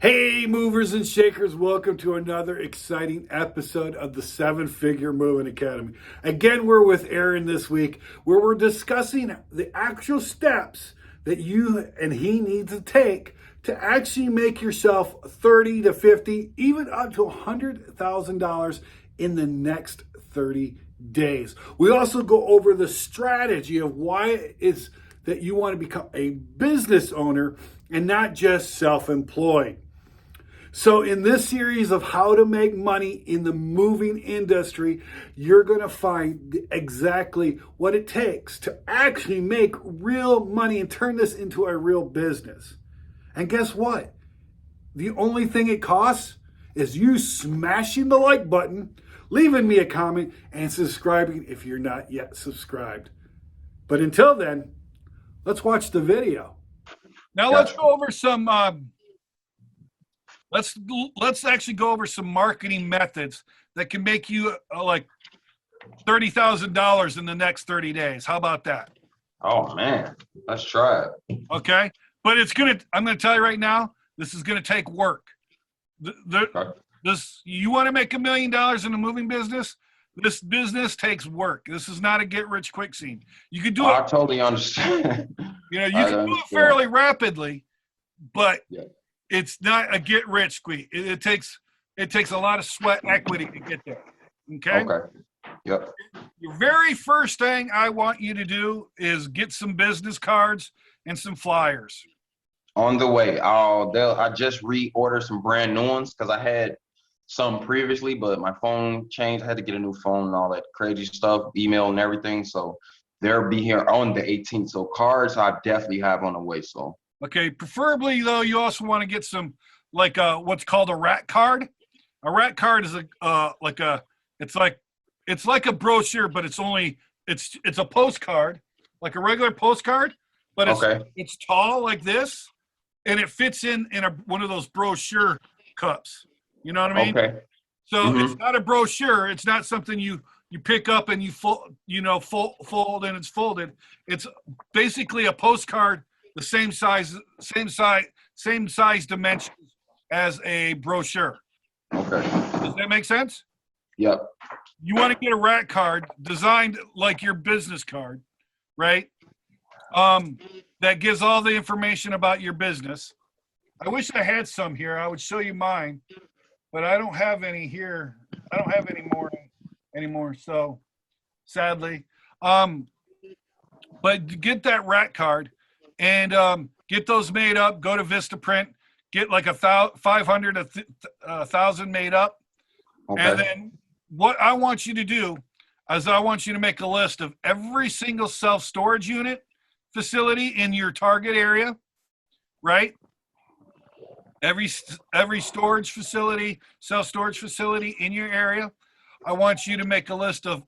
Hey, movers and shakers, welcome to another exciting episode of the Seven Figure Moving Academy. Again, we're with Aaron this week where we're discussing the actual steps that you and he need to take to actually make yourself 30 to 50, even up to $100,000 in the next 30 days. We also go over the strategy of why it's that you want to become a business owner and not just self-employed. So, in this series of how to make money in the moving industry, you're going to find exactly what it takes to actually make real money and turn this into a real business. And guess what? The only thing it costs is you smashing the like button, leaving me a comment, and subscribing if you're not yet subscribed. But until then, let's watch the video. Now, let's go over some. Let's actually go over some marketing methods that can make you like $30,000 in the next 30 days. How about that? Oh man, let's try it. Okay, but I'm gonna tell you right now, this is gonna take work. You want to make $1 million in the moving business? This business takes work. This is not a get rich quick scene. You can do it. I totally understand. You can do it fairly rapidly, but it's not a get rich squeak. It takes a lot of sweat and equity to get there. Okay? Yep. Your very first thing I want you to do is get some business cards and some flyers. On the way. I just reordered some brand new ones because I had some previously, but my phone changed. I had to get a new phone and all that crazy stuff, email and everything. So they'll be here on the 18th. So cards I definitely have on the way. So. Okay, preferably though, you also want to get some like what's called a rat card. A rat card is it's like a brochure, but it's a postcard, like a regular postcard, but it's tall like this, and it fits in one of those brochure cups. You know what I mean? Okay. So It's not a brochure. It's not something you pick up and you fold and it's folded. It's basically a postcard. The same size dimensions as a brochure. Okay. Does that make sense? Yep. You want to get a rat card designed like your business card, right? That gives all the information about your business. I wish I had some here. I would show you mine, but I don't have any here. I don't have any more anymore. So sadly, but get that rat card. And get those made up. Go to Vistaprint. Get like 500, 1,000 made up. Okay. And then what I want you to do is I want you to make a list of every single self-storage unit facility in your target area, right? Every storage facility, self-storage facility in your area. I want you to make a list of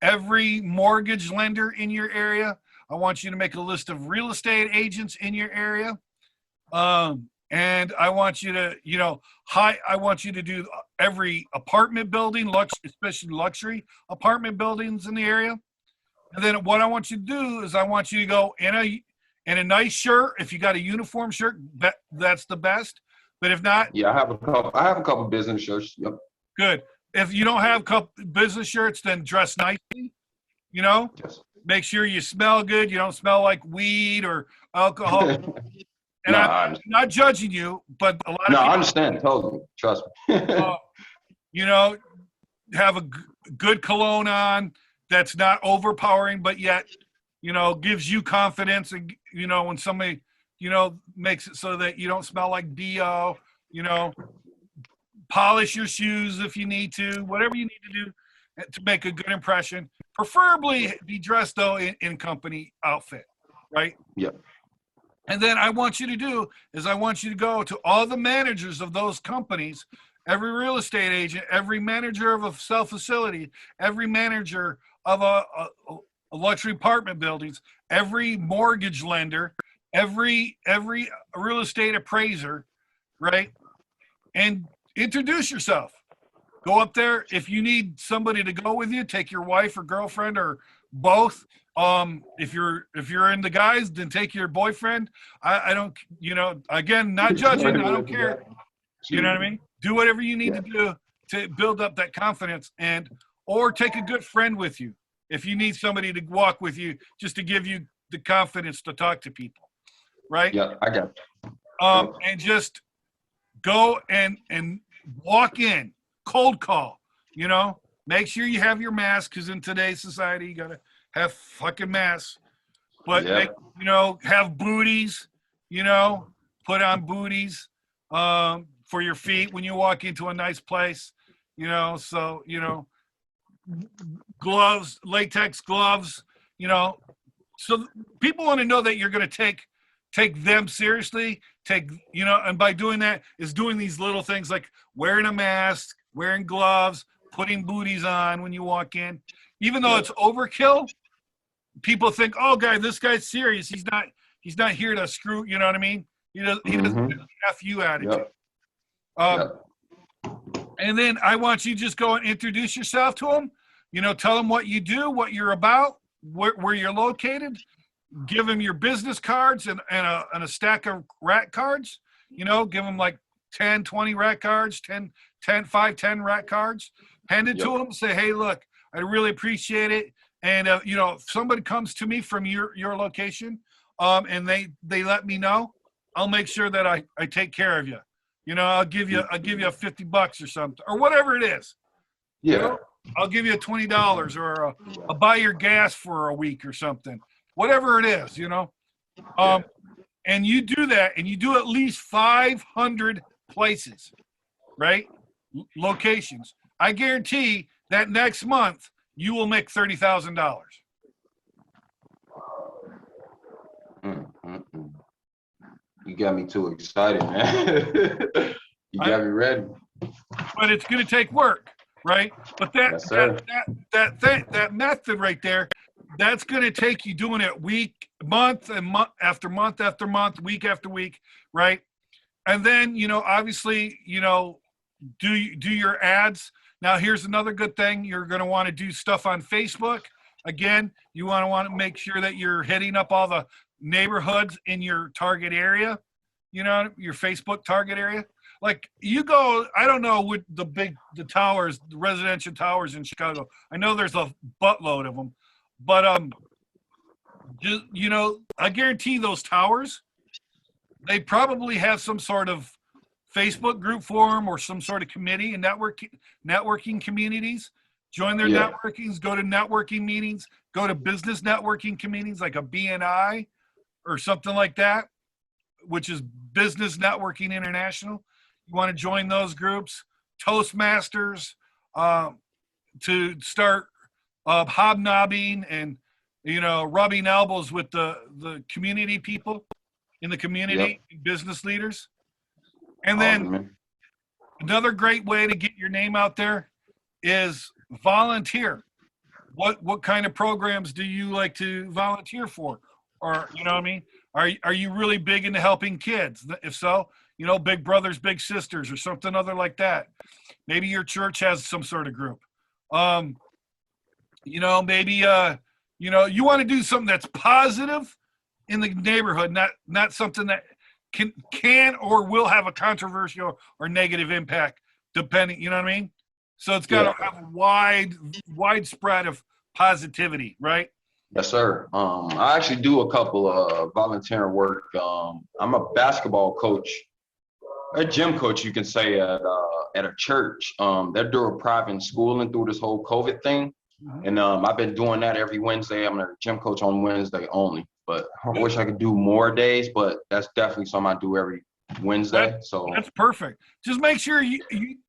every mortgage lender in your area. I want you to make a list of real estate agents in your area. And I want you to, I want you to do every apartment building, especially luxury apartment buildings in the area. And then what I want you to do is I want you to go in a nice shirt. If you got a uniform shirt, that's the best. But if not, I have a couple business shirts. Yep. Good. If you don't have business shirts, then dress nicely. Yes. Make sure you smell good. You don't smell like weed or alcohol. And I'm not judging you, but a lot of people. I understand. Totally. Trust me. Have a good cologne on that's not overpowering, but yet, gives you confidence. And, when somebody, makes it so that you don't smell like D.O., polish your shoes if you need to, whatever you need to do to make a good impression. Preferably be dressed though in company outfit, right? Yep. And then I want you to go to all the managers of those companies, every real estate agent, every manager of a self facility, every manager of a luxury apartment buildings, every mortgage lender, every real estate appraiser, right? And introduce yourself. Go up there. If you need somebody to go with you, take your wife or girlfriend or both. If you're into guys, then take your boyfriend. I don't, again, not judging. I don't care. You know what I mean? Do whatever you need to do to build up that confidence, or take a good friend with you if you need somebody to walk with you, just to give you the confidence to talk to people, right? Yeah, I got you. And just go and walk in, cold call, make sure you have your mask, because in today's society you gotta have fucking masks. But have booties, put on booties for your feet when you walk into a nice place, so gloves, latex gloves, so people want to know that you're going to take them seriously, and by doing that is doing these little things like wearing a mask, wearing gloves, putting booties on when you walk in. Even though it's overkill, people think, oh, this guy's serious. He's not here to screw, you know what I mean? He doesn't have an F you attitude. And then I want you to just go and introduce yourself to them. Tell them what you do, what you're about, where you're located. Give them your business cards and a stack of rat cards. Give them like 10, 20 rat cards, 10 rat cards. Hand it to them. Say, hey, look, I really appreciate it. And if somebody comes to me from your location, and they let me know, I'll make sure that I take care of you. I'll give you $50 or something, or whatever it is. Yeah. I'll give you $20, or I'll buy your gas for a week or something. Whatever it is, and you do that, and you do at least 500 places, right? Locations. I guarantee that next month you will make $30,000. You got me too excited, man. You got me ready. But it's going to take work, right? But that method right there, that's going to take you doing it month after month after month, week after week, right? And then, obviously, do your ads. Now, here's another good thing. You're going to want to do stuff on Facebook. Again, you want to make sure that you're hitting up all the neighborhoods in your target area, your Facebook target area. Like you go, I don't know, with the towers, the residential towers in Chicago. I know there's a buttload of them, but I guarantee those towers, they probably have some sort of Facebook group forum or some sort of committee and networking communities. Join their networkings, go to networking meetings, go to business networking committees like a BNI or something like that, which is Business Networking International. You want to join those groups, Toastmasters, to start hobnobbing and, rubbing elbows with the community people in the community, business leaders. And then another great way to get your name out there is volunteer. What kind of programs do you like to volunteer for? Or, you know what I mean? Are you really big into helping kids? If so, Big Brothers, Big Sisters, or something other like that. Maybe your church has some sort of group. Maybe you want to do something that's positive in the neighborhood, not something that can or will have a controversial or negative impact, depending. You know what I mean? So it's got to have a widespread of positivity, right? Yes, sir. I actually do a couple of volunteer work. I'm a basketball coach, a gym coach, you can say, at a church. They're doing private schooling through this whole COVID thing. And I've been doing that every Wednesday. I'm a gym coach on Wednesday only, but I wish I could do more days, but that's definitely something I do every Wednesday. So that's perfect. Just make sure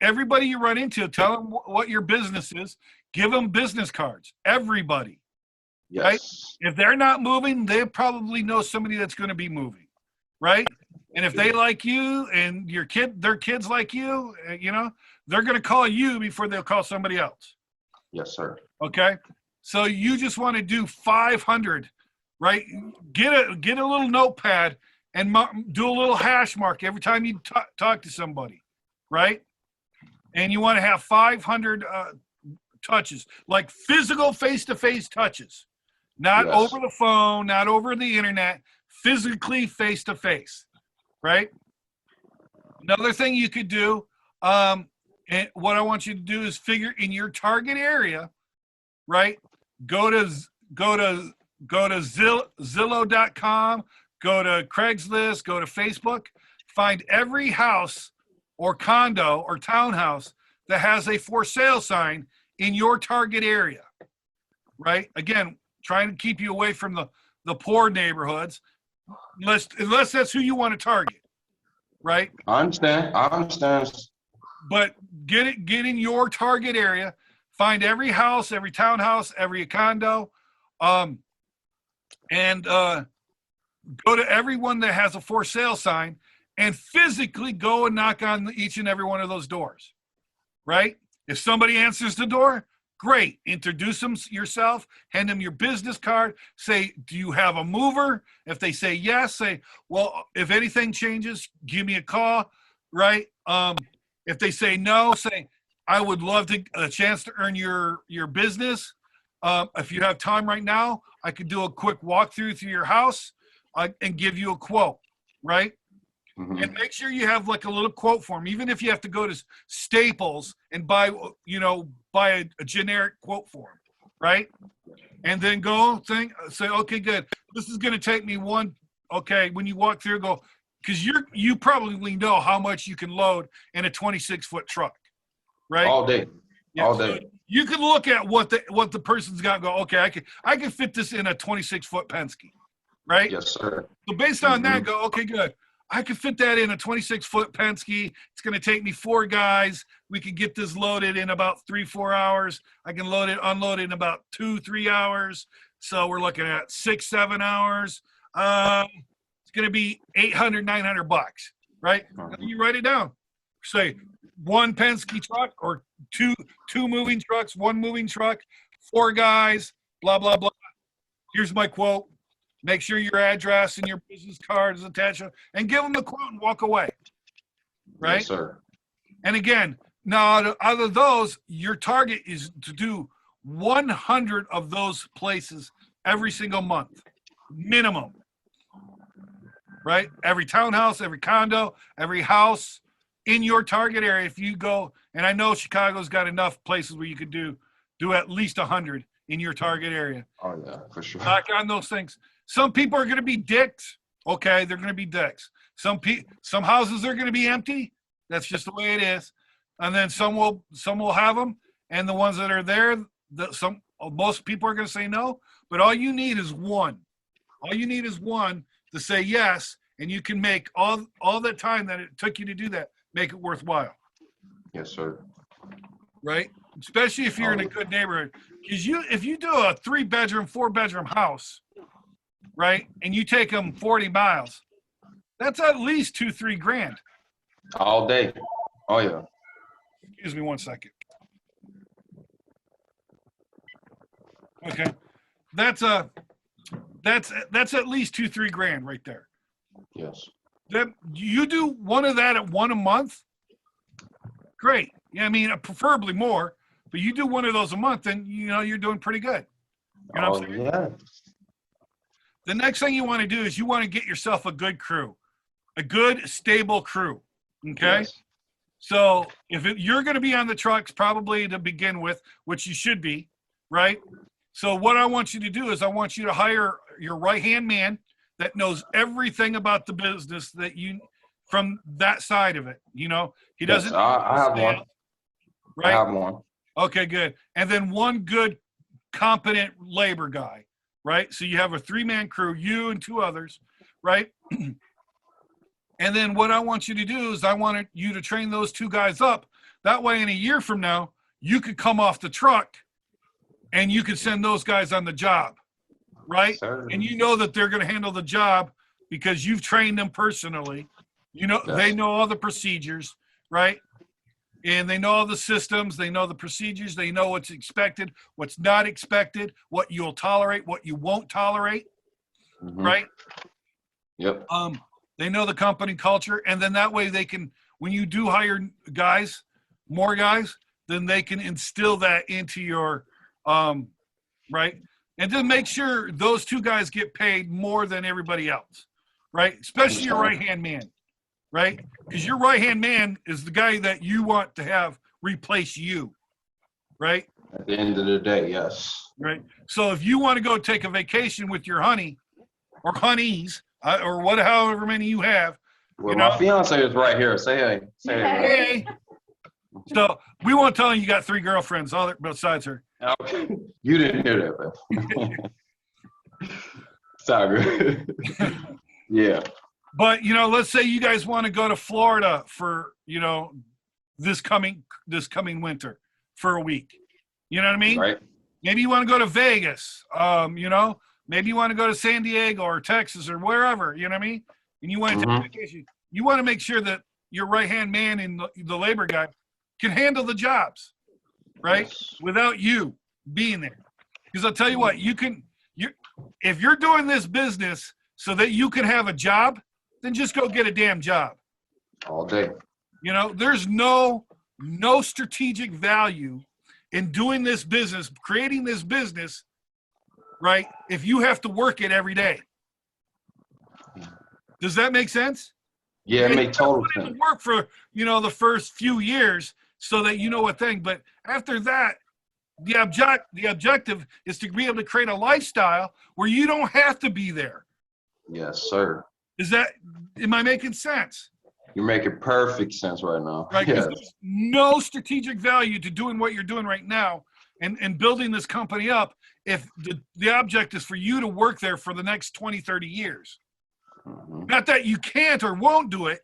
everybody you run into, tell them what your business is. Give them business cards. Everybody. Yes. Right? If they're not moving, they probably know somebody that's going to be moving, right? And if they like you and their kids like you, they're going to call you before they'll call somebody else. Yes, sir. Okay. So you just want to do 500, right? Get a little notepad and do a little hash mark every time you talk to somebody, right? And you want to have 500 touches, like physical face-to-face touches. not Yes. over the phone, not over the internet, physically face to face, right? Another thing you could do, and what I want you to do is figure in your target area, right? Go to go to go to Zillow.com, go to Craigslist, go to Facebook, find every house or condo or townhouse that has a for sale sign in your target area, right? Again, trying to keep you away from the poor neighborhoods, unless that's who you want to target, right? I understand. I understand. But get in your target area, find every house, every townhouse, every condo, um, and go to everyone that has a for sale sign and physically go and knock on each and every one of those doors, right? If somebody answers the door, great. Introduce them yourself, hand them your business card, say, do you have a mover? If they say yes, say, well, if anything changes, give me a call, right? If they say no, say, I would love a chance to earn your business. If you have time right now, I could do a quick walkthrough through your house and give you a quote, right? Mm-hmm. And make sure you have like a little quote form, even if you have to go to Staples and buy a generic quote form, right? And then go say, okay, good. This is going to take me one. Okay, when you walk through, go, because you probably know how much you can load in a 26-foot truck, right? All day. Yeah, All day. so you can look at what the person's got. And go, okay, I can fit this in a 26-foot Penske, right? Yes, sir. So based on that, go, okay, good. I could fit that in a 26-foot Penske. It's going to take me 4 guys. We could get this loaded in about 3-4 hours. I can unload it in about 2-3 hours. So we're looking at 6-7 hours. It's going to be $800-900, right? And you write it down. Say 1 Penske truck or two moving trucks, 1 moving truck, 4 guys, blah, blah, blah. Here's my quote. Make sure your address and your business card is attached, and give them the quote and walk away. Right? Yes, sir. And again, now out of those, your target is to do 100 of those places every single month, minimum. Right? Every townhouse, every condo, every house in your target area. If you go, and I know Chicago's got enough places where you could do at least 100 in your target area. Oh yeah, for sure. Knock on those things. Some people are going to be dicks. Okay, they're going to be dicks. Some houses are going to be empty. That's just the way it is. And then some will have them. And the ones that are there, most people are going to say no. But all you need is one. All you need is one to say yes, and you can make all the time that it took you to do that, make it worthwhile. Yes, sir. Right? Especially if you're in a good neighborhood. Because if you do a 3-bedroom, 4-bedroom house, right, and you take them 40 miles, that's at least $2-3 grand. All day. Oh yeah. Excuse me 1 second. Okay, that's at least $2-3 grand right there. Yes. That you do one of that at one a month, great. Yeah, I mean preferably more, but you do one of those a month, then you're doing pretty good. You know what I'm saying? Yeah. The next thing you want to do is you want to get yourself a good crew, a good, stable crew, okay? Yes. So if you're going to be on the trucks probably to begin with, which you should be, right? So what I want you to do is I want you to hire your right-hand man that knows everything about the business from that side of it. He doesn't. Yes, I have one. Right? I have one. Okay, good. And then one good, competent labor guy. Right? So you have a 3-man crew, you and 2 others, right? And then what I want you to do is I want you to train those 2 guys up. That way in a year from now, you could come off the truck and you could send those guys on the job, right? Sir. And you know that they're going to handle the job because you've trained them personally. Yes. They know all the procedures, right? And they know all the systems, they know the procedures, they know what's expected, what's not expected, what you'll tolerate, what you won't tolerate, right? Yep. They know the company culture, and then that way they can, when you do hire more guys, then they can instill that into your, right? and then make sure those two guys get paid more than everybody else, right? Especially your right-hand man, right? Because your right-hand man is the guy that you want to have replace you, right? At the end of the day, yes. Right. So if you want to go take a vacation with your honey or honeys or however many you have, well, my fiance is right here. Say hey. Say hey. Hey. So we won't tell you you got 3 girlfriends besides her. Okay. You didn't hear that, man. Sorry. Yeah. But let's say you guys want to go to Florida for this coming winter for a week. You know what I mean? Right. Maybe you want to go to Vegas. Maybe you want to go to San Diego or Texas or wherever. You know what I mean? And you want to take a vacation. You want to make sure that your right-hand man and the labor guy can handle the jobs, right? Yes. Without you being there. Because I'll tell you what, if you're doing this business so that you can have a job, then just go get a damn job. All day. There's no strategic value in doing this business, creating this business, right? If you have to work it every day. Does that make sense? Yeah, it makes total sense. Work for, the first few years so that you know a thing. But after that, the objective is to be able to create a lifestyle where you don't have to be there. Yes, sir. Am I making sense? You're making perfect sense right now. Right? Yes. There's no strategic value to doing what you're doing right now and building this company up if the object is for you to work there for the next 20, 30 years. Mm-hmm. Not that you can't or won't do it,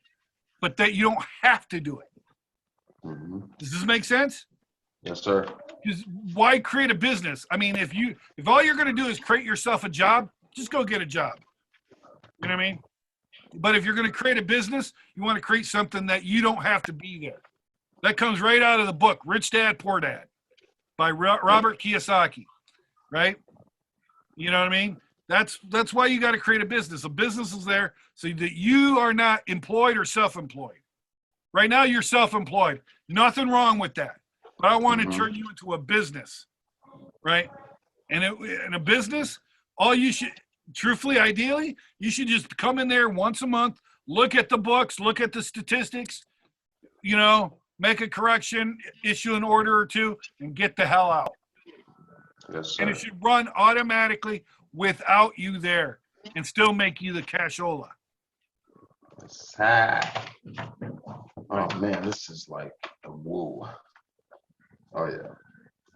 but that you don't have to do it. Mm-hmm. Does this make sense? Yes, sir. Because why create a business? I mean, if all you're going to do is create yourself a job, just go get a job. You know what I mean? But if you're going to create a business, you want to create something that you don't have to be there. That comes right out of the book, Rich Dad, Poor Dad, by Robert Kiyosaki, right? You know what I mean? That's why you got to create a business. A business is there so that you are not employed or self-employed. Right now, you're self-employed. Nothing wrong with that. But I want to turn you into a business, right? And in a business, all you should, truthfully, ideally, you should just come in there once a month, look at the books, look at the statistics, make a correction, issue an order or two, and get the hell out. Yes, sir. And it should run automatically without you there and still make you the cashola. Oh, man, this is like a woo. Oh, yeah.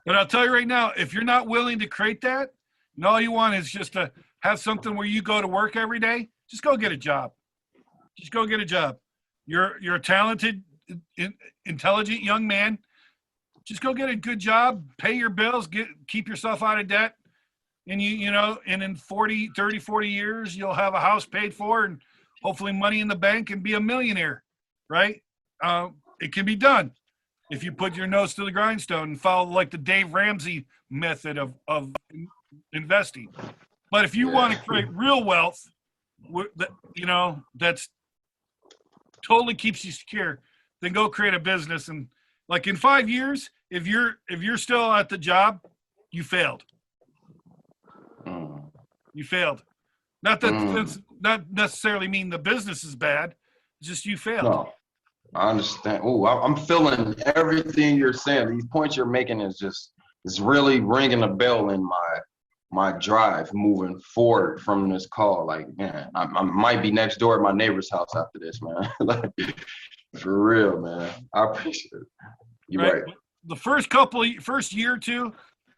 But I'll tell you right now, if you're not willing to create that, and all you want is just to have something where you go to work every day, just go get a job. Just go get a job. You're a talented, intelligent young man. Just go get a good job, pay your bills, keep yourself out of debt. And and in 30, 40 years, you'll have a house paid for and hopefully money in the bank and be a millionaire, right? It can be done if you put your nose to the grindstone and follow like the Dave Ramsey method of investing. But if you want to create real wealth, that's totally keeps you secure, then go create a business. And like in 5 years, if you're still at the job, you failed. You failed. Not that that's not necessarily mean the business is bad. It's just you failed. No, I understand. Oh, I'm feeling everything you're saying. These points you're making is really ringing a bell in my drive moving forward from this call. Like, man, I might be next door at my neighbor's house after this, man. Like, for real, man. I appreciate it. You're right. The first year or two,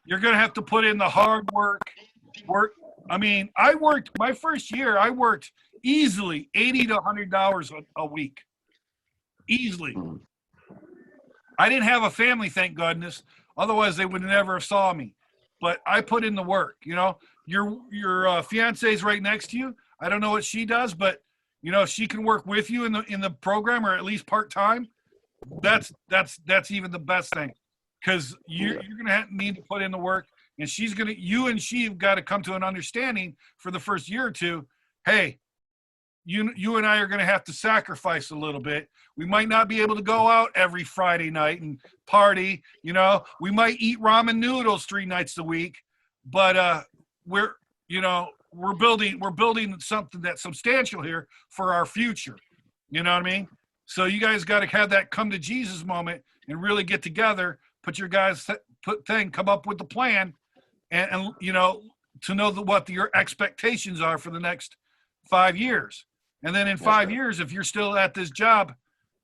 you're gonna have to put in the hard work. I mean, my first year, I worked easily $80 to $100 a week. Easily. I didn't have a family, thank goodness. Otherwise, they would never have saw me. But I put in the work. Your fiance's right next to you. I don't know what she does, but if she can work with you in the program or at least part time, that's even the best thing, because you're gonna need to put in the work, and you and she have got to come to an understanding for the first year or two. Hey, you and I are going to have to sacrifice a little bit. We might not be able to go out every Friday night and party. We might eat ramen noodles 3 nights a week, but we're building something that's substantial here for our future. You know what I mean? So you guys got to have that come to Jesus moment and really get together, put your guys come up with the plan, and to know what your expectations are for the next 5 years. And then in 5 years, if you're still at this job,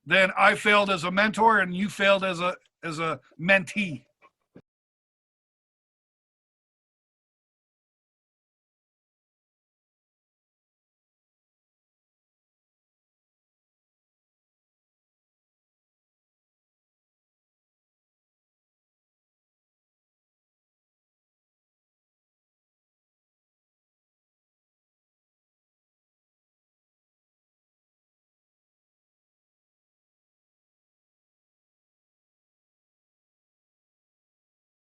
then I failed as a mentor and you failed as a mentee.